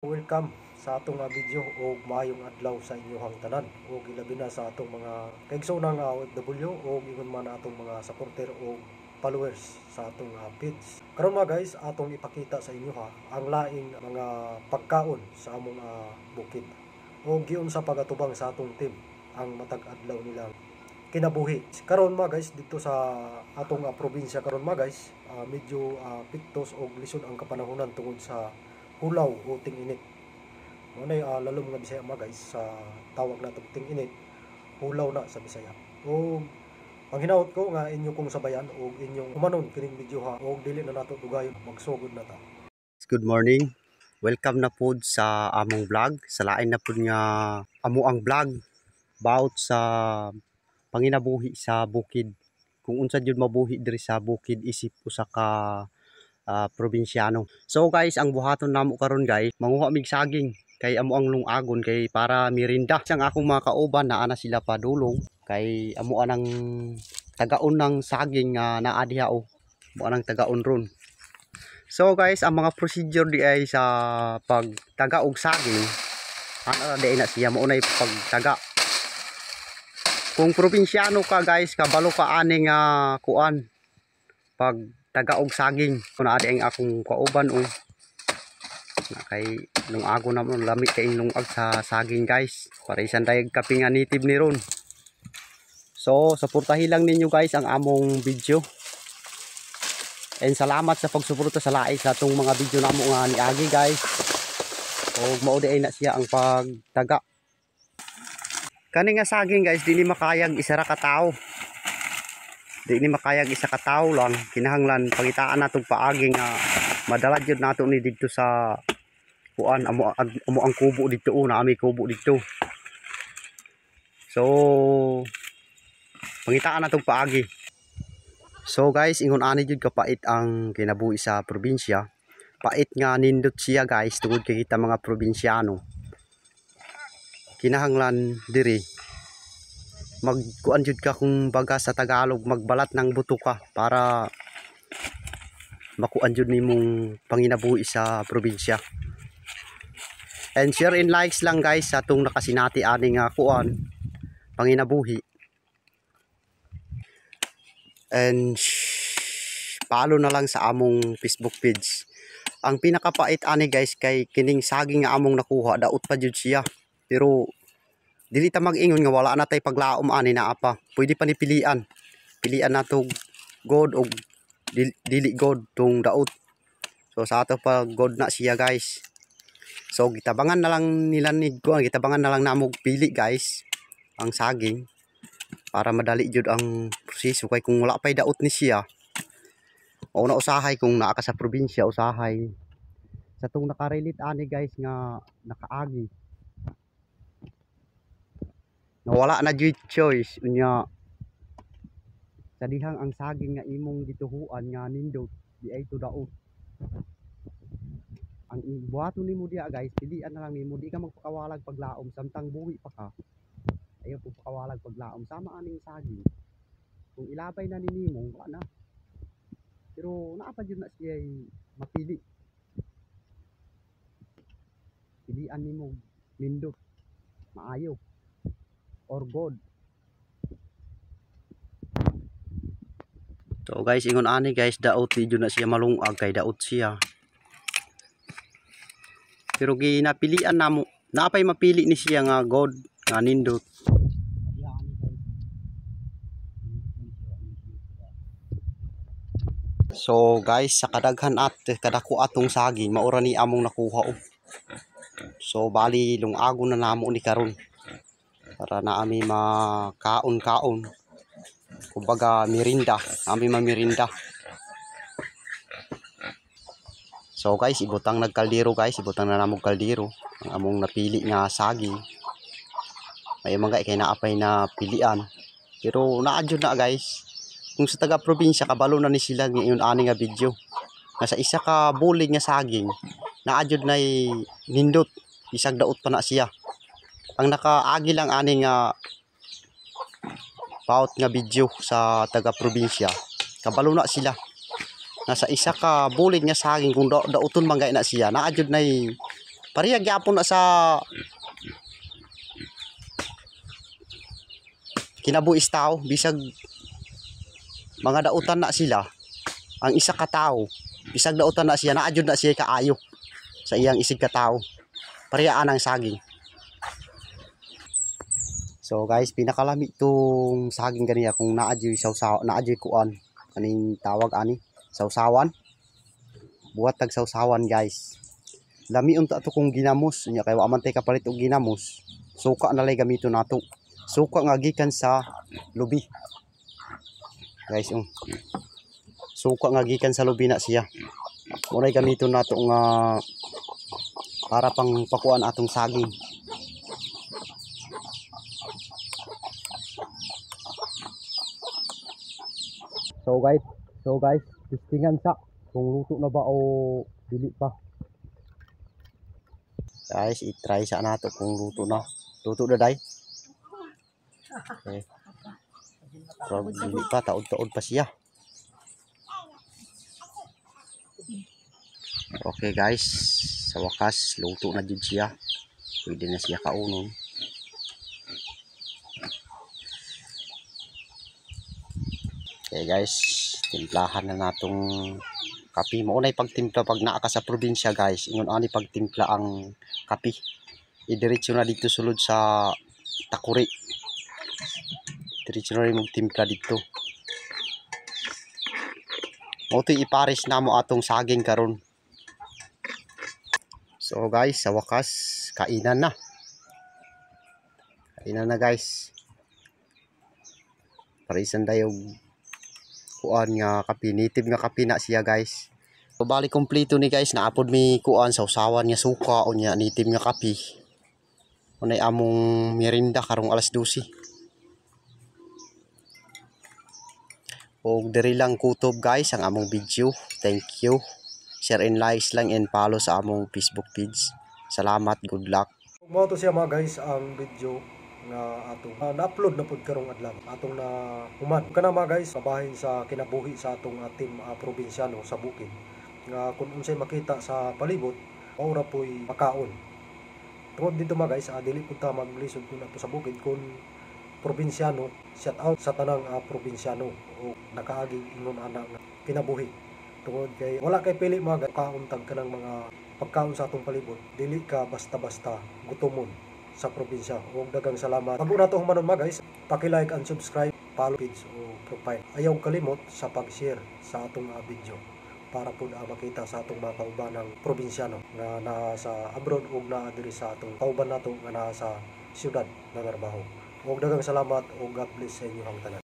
Welcome sa atong video o maayong adlaw sa inyong tanan o gilabi na sa atong mga kaigsoonang OFW o ingon man atong mga supporter o followers sa atong page. Karon mga guys, atong ipakita sa inyo ang laing mga pagkaon sa among bukid o giun sa pagatubang sa atong team ang matag adlaw nilang kinabuhi. Karon mga guys, dito sa atong probinsya karon mga guys, medyo piktos o lisod ang kapanahonan tungod sa hulaw o ting-init. Manay lalong nga Bisaya mga guys, sa tawag natong ting-init, hulaw na sa Bisaya. O ang hinaut ko nga inyo kong sabayan o inyong umanon kining video o dili na nato dugayon, magsugod na ta. Good morning. Welcome na po sa among vlog. Sa lain na po nga amo ang vlog about sa panginabuhi sa bukid. Kung unsa jud mabuhi diri sa bukid isip usa ka probinsyano. So guys, ang buhaton namo karon guys, manguha mig saging kay amo ang lungagon kay para merinda. Sang akong mga kauban naa na sila padulong kay amo anang tagaon ng saging nga naa diha o. Mo anang tagaon ron. So guys, ang mga procedure di ay sa pagtaga og saging, ano di na siya mo unay pagtaga. Kung probinsyano ka guys, kabalo ka aning kuan pagtaga og saging. Kun adi ang akong kauban o na kay nung ago na mo lami kay lungag sa saging guys. Para isan dayeg kaping native ni ron. So, suportahi lang ninyo guys ang among video. And salamat sa pagsuporta sa lain sa itong mga video namo nga ni Agi guys. O mao di na siya ang pagtaga. Kani nga saging guys, di ni makayag isa ra ka tawo. Di ni makayag isa ka tawo lang. Kinahanglan pangitaan natong paagi nga madala jud nato ni didto sa kuan amo ang kubo didto na ami kubo didto. So pangitaan natong paagi. So guys, ingon ani jud kapait ang kinabuhi sa probinsya. Pait nga nindot siya guys tungod kay kita mga probinsyano. Kinahanglan diri magkuan jud ka kung baga sa Tagalog magbalat ng buto ka para makuan jud nimong panginabuhi sa probinsya. And share and likes lang guys sa atong nakasinati aning kuan panginabuhi. And follow na lang sa among Facebook page. Ang pinakapait ani guys kay kining saging nga among nakuha daot pa jud siya. Pero dili ta mag-ingon nga wala na tay paglaom ani na apa. Pwede pa ni pilian. Pilian nato god og dili god tong daot. So sa ato pa god na siya guys. So gitabangan na lang nila ni gitabangan na lang namo pili guys ang saging. Para madali jud ang proseso kay kung wala pay daot ni siya o na usahay kung naa ka sa probinsya usahay sa tong nakarelate ani guys nga nakaagi na wala na jud choice unya sa dihang ang saging nga imong gituhuan nga nindot di ay to daot ang buhaton nimo diha guys pilian na lang nimo di ka magpakawalag paglaom samtang buhi pa ka. Ayaw po pakawalag paglaom sama aning saging kung ilabay na ninimo wala na pero naapa jud na siya mapili pilian nimo nindot maayo or god. So guys, ingon ani guys daot di jud na siya malungag kay daot siya pero ginapilian namo naapay mapili ni siya nga god nga nindot. So guys, sa kadaghan at kadako atong saging maura ni among nakuha o. So bali lungago na namo ni karon para na ami makaon-kaon. Kumbaga merinda, ami mamirinda. So guys, ibutang nagkaldero guys, ibutang na namo kaldero ang among napili nga saging. May mga kay naapay na pilian. Pero naadyo na guys. Kung sa taga probinsya kabalo na ni sila ngayon ani nga video. Nga sa isa ka bulig nga saging, naadyo na nindot, isag daot pa na siya. Ang nakaagi lang ani nga paut nga video sa taga probinsya, kabalo na sila. Nasa isa ka bulig nga saging kung daoton man gay na siya, naadyo na Parehag gyapon na sa kinabuhis tao, bisag mga dautan na sila. Ang isa ka tao, bisag dautan na siya, naadjud na siya kaayo sa iyang isig ka tao. Parehas ang saging. So guys, pinakalami itong saging ganiya kung naadjud sawsaw, naadjud kuan kaning tawag ani, sawsawan. Buhat tag sawsawan guys. Lami unta ato kung ginamos nya kay wa man tay kapalit og ginamos. Suka na lay gamiton nato. Suka nga gikan sa lubi. Guys, suka nga gikan sa lubi na siya. Munay gamiton nato nga para pang pakuan atong saging. So guys, testingan sa kung luto na ba o dili pa. Guys, i-try sa nato kung luto na. Luto na day. Okay. Pero dili pa, taod-taod pa siya. Okay guys, sa wakas luto na jud siya. Pwede na siya kaunon. Okay guys, timplahan na natong kape. Maunay pagtimpla pag naa ka sa probinsya guys. Ingon ani pagtimpla ang kape. Idiretso na dito sulod sa takuri. Diretso na rin magtimpla dito. Mauto ipares na mo atong saging karon. So guys, sa wakas kainan na. Kainan na guys. Parisan dayo kuan nga kape, native nga kape na siya guys. So bali kompleto ni guys, naapod mi kuan sawsawan nga suka o nya native nga kape. Unay among merienda karong alas 12. O diri lang kutob guys ang among video. Thank you. Share and likes lang and follow sa among Facebook page. Salamat, good luck. Mao to siya mga guys ang video nga atong na-upload na pud karong adlaw atong na human kana mga guys pabahin sa kinabuhi sa atong team probinsyano sa bukid nga kung unsay makita sa palibot ora po'y makaon tungod dito mga guys dili pud ta maglisod kun ato sa bukid kun probinsyano shout out sa tanang probinsyano o nakaagi ingon ana nga kinabuhi tungod kay wala kay pili mga kaon tag kanang mga pagkaon sa atong palibot dili ka basta-basta gutomon sa probinsya. Huwag dagang salamat. Pag una to humanon mga guys, paki-like and subscribe, follow page o profile. Ayaw kalimot sa pag-share sa atong video para po makita sa atong mga kaubanang probinsyano na nasa abroad o na diri sa atong kauban nato nga nasa siyudad na narbaho. Huwag dagang salamat o God bless sa inyo ang tanan.